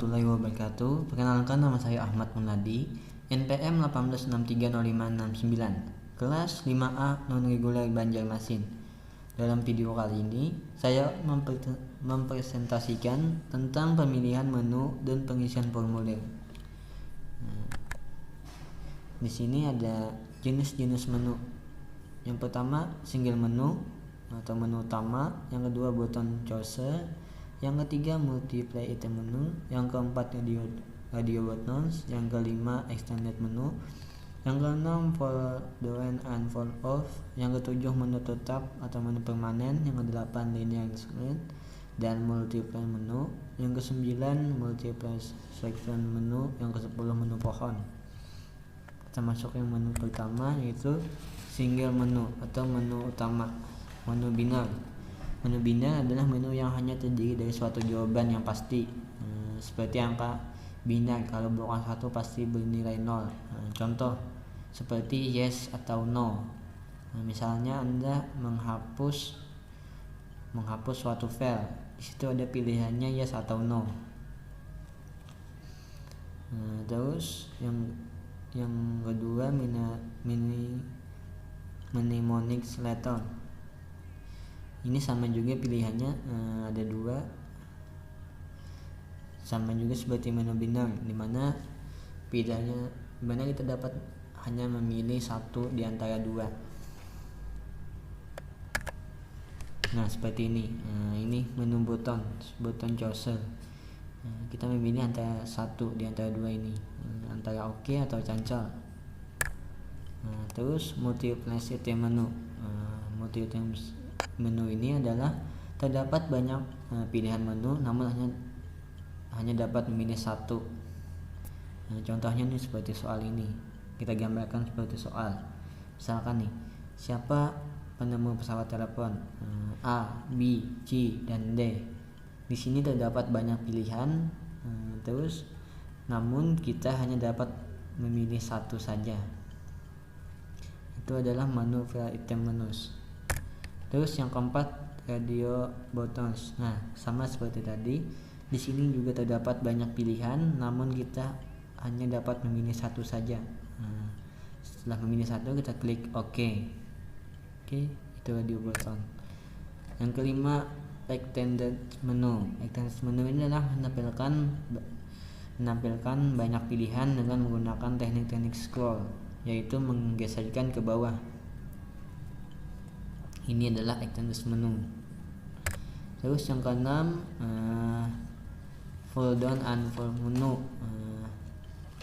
warahmatullahi wabarakatuh. Perkenalkan, nama saya Ahmad Munadi, NPM 18630669, kelas 5A non-reguler Banjarmasin. Dalam video kali ini, saya mempresentasikan tentang pemilihan menu dan pengisian formulir. Di sini ada jenis-jenis menu. Yang pertama, single menu atau menu utama. Yang kedua, button choicer. Yang ketiga, multiply item menu. Yang keempat, radio buttons. Yang kelima, extended menu. Yang keenam, fold down and fold off. Yang ketujuh, menu tetap atau menu permanen. Yang kedelapan, linear screen dan multiply menu. Yang kesembilan, multiply selection menu. Yang kesepuluh, menu pohon. Kita masuk yang menu pertama, yaitu single menu atau menu utama, menu biner. Menu biner adalah menu yang hanya terdiri dari suatu jawaban yang pasti, seperti angka biner. Kalau bukan 1 pasti bernilai 0. Contoh seperti yes atau no. Misalnya Anda menghapus suatu file, di situ ada pilihannya yes atau no. Terus yang kedua, mnemonic letter. Ini sama juga pilihannya, ada 2, sama juga seperti menu biner, dimana pilihannya dimana kita dapat hanya memilih 1 di antara 2. Nah, seperti ini. Ini menu button choicer. Kita memilih antara 1 di antara 2 ini, antara oke atau cancel. Terus multiply item menu. Multiply menu ini adalah terdapat banyak pilihan menu, namun hanya dapat memilih 1. Contohnya nih seperti soal ini. Kita gambarkan seperti soal. Misalkan nih, siapa penemu pesawat telepon? A, B, C, dan D. Di sini terdapat banyak pilihan, terus namun kita hanya dapat memilih 1 saja. Itu adalah menu file item menus. Terus yang keempat, radio buttons. Nah, sama seperti tadi, di sini juga terdapat banyak pilihan, namun kita hanya dapat memilih 1 saja. Setelah memilih 1, kita klik OK. Itu radio button. Yang kelima, extended menu. Extended menu ini adalah menampilkan banyak pilihan dengan menggunakan teknik scroll, yaitu menggeserkan ke bawah. Ini adalah extended menu. Terus yang keenam, fold down and fold menu.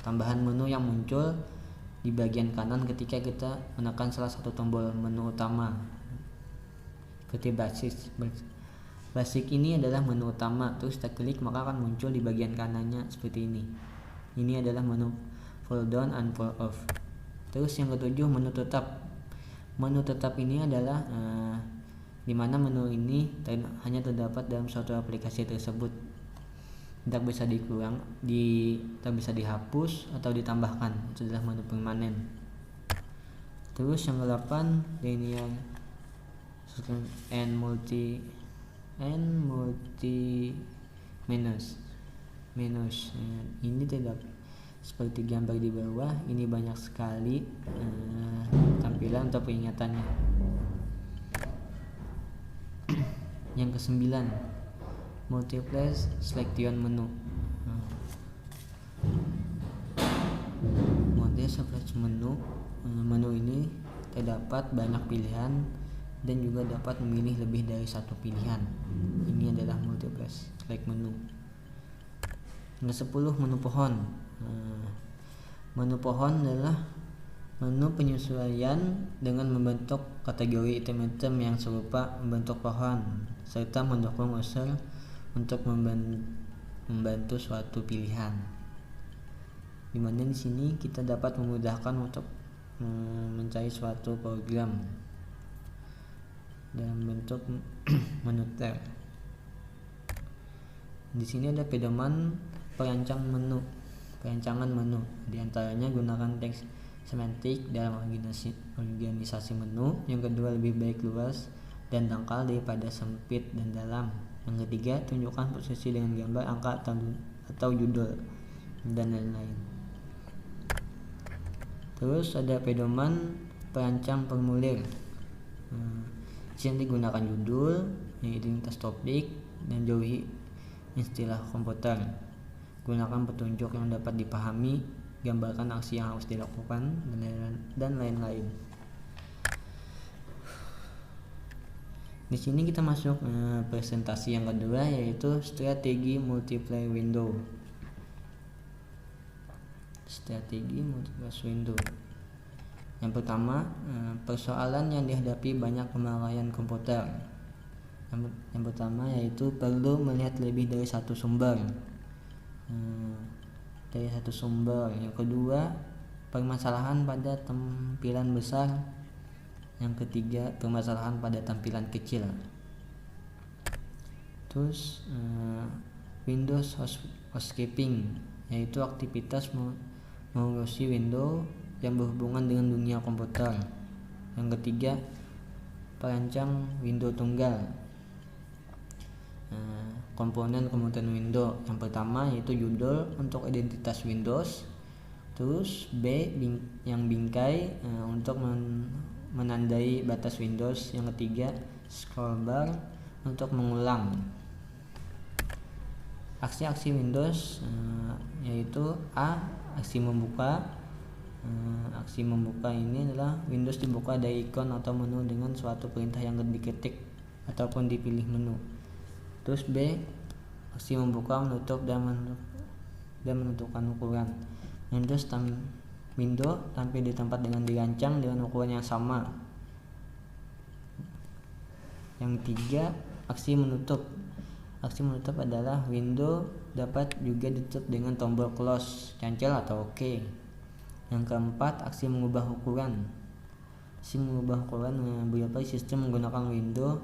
Tambahan menu yang muncul di bagian kanan ketika kita menekan salah satu tombol menu utama. Seperti basic ini adalah menu utama, terus kita klik maka akan muncul di bagian kanannya seperti ini. Ini adalah menu fold down and fold off. Terus yang ketujuh, menu tetap. Menu tetap ini adalah di mana menu ini hanya terdapat dalam suatu aplikasi tersebut, tidak bisa tidak bisa dihapus atau ditambahkan. Itu adalah menu permanen. Terus yang ke-8, linear and multi menus. Ini tidak seperti gambar di bawah. Ini banyak sekali tampilan atau peringatannya. Yang ke-9, multiply selection menu. Multiply selection menu ini terdapat banyak pilihan dan juga dapat memilih lebih dari 1 pilihan. Ini adalah multiply select menu. Yang ke-10, menu pohon. Menu pohon adalah menu penyesuaian dengan membentuk kategori item-item yang serupa membentuk pohon, serta mendukung user untuk membantu suatu pilihan. Dimana di sini kita dapat memudahkan untuk mencari suatu program dalam bentuk menu tab. Di sini ada pedoman perancangan menu. Di antaranya gunakan teks semantik dalam organisasi menu. Yang kedua, lebih baik luas dan dangkal daripada sempit dan dalam. Yang ketiga, tunjukkan posisi dengan gambar, angka atau judul dan lain-lain. Terus ada pedoman perancang formulir. Di sini digunakan judul, identitas topik, dan jauhi istilah komputer. Gunakan petunjuk yang dapat dipahami, gambarkan aksi yang harus dilakukan, dan lain-lain. Di sini kita masuk presentasi yang kedua, yaitu strategi multiply window. Strategi multiply window. Yang pertama, persoalan yang dihadapi banyak pemakaian komputer. Yang pertama yaitu perlu melihat lebih dari satu sumber. Yang kedua, permasalahan pada tampilan besar. Yang ketiga, permasalahan pada tampilan kecil. Terus Windows housekeeping, yaitu aktivitas mengurusi window yang berhubungan dengan dunia komputer. Yang ketiga, perancang window tunggal. Komponen window yang pertama yaitu judul untuk identitas Windows. Terus B yang bingkai untuk menandai batas Windows. Yang ketiga, scroll bar untuk mengulang. Aksi-aksi Windows yaitu A. Aksi membuka. Aksi membuka ini adalah Windows dibuka dari ikon atau menu dengan suatu perintah yang diketik ataupun dipilih menu. Terus B. Aksi membuka, menutup, dan menentukan ukuran. Windows tampil di tempat dengan dirancang dengan ukuran yang sama. Yang tiga, aksi menutup. Aksi menutup adalah window dapat juga ditutup dengan tombol close, cancel, atau OK. Yang keempat, aksi mengubah ukuran. Aksi mengubah ukuran beberapa sistem menggunakan window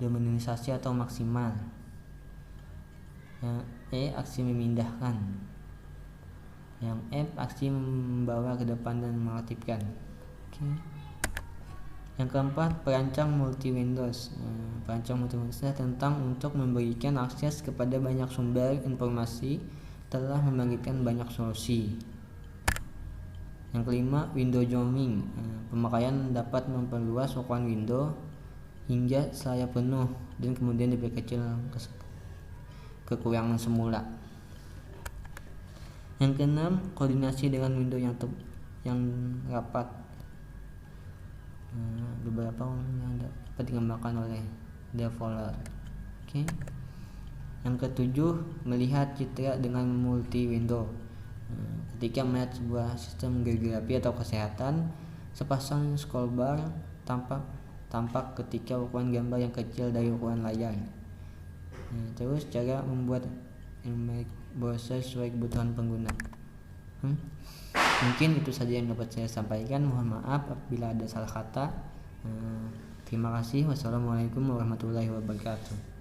deminimisasi atau maksimal. Yang E, aksi memindahkan. Yang F, aksi membawa ke depan dan mengaktifkan. Yang keempat, perancang multi Windows. Perancang multi Windows tentang untuk memberikan akses kepada banyak sumber informasi, telah membangkitkan banyak solusi. Yang kelima, window zooming. Pemakaian dapat memperluas ukuran window hingga saya penuh dan kemudian diperkecil kekurangan semula. Yang keenam, koordinasi dengan window yang rapat. Beberapa yang dapat digambarkan oleh developer. Yang ketujuh, melihat citra dengan multi window. Ketika melihat sebuah sistem geografi atau kesehatan, sepasang scroll bar tampak ketika ukuran gambar yang kecil dari ukuran layar. Terus cara membuat browser sesuai kebutuhan pengguna. Mungkin itu saja yang dapat saya sampaikan. Mohon maaf apabila ada salah kata. Terima kasih. Wassalamualaikum warahmatullahi wabarakatuh.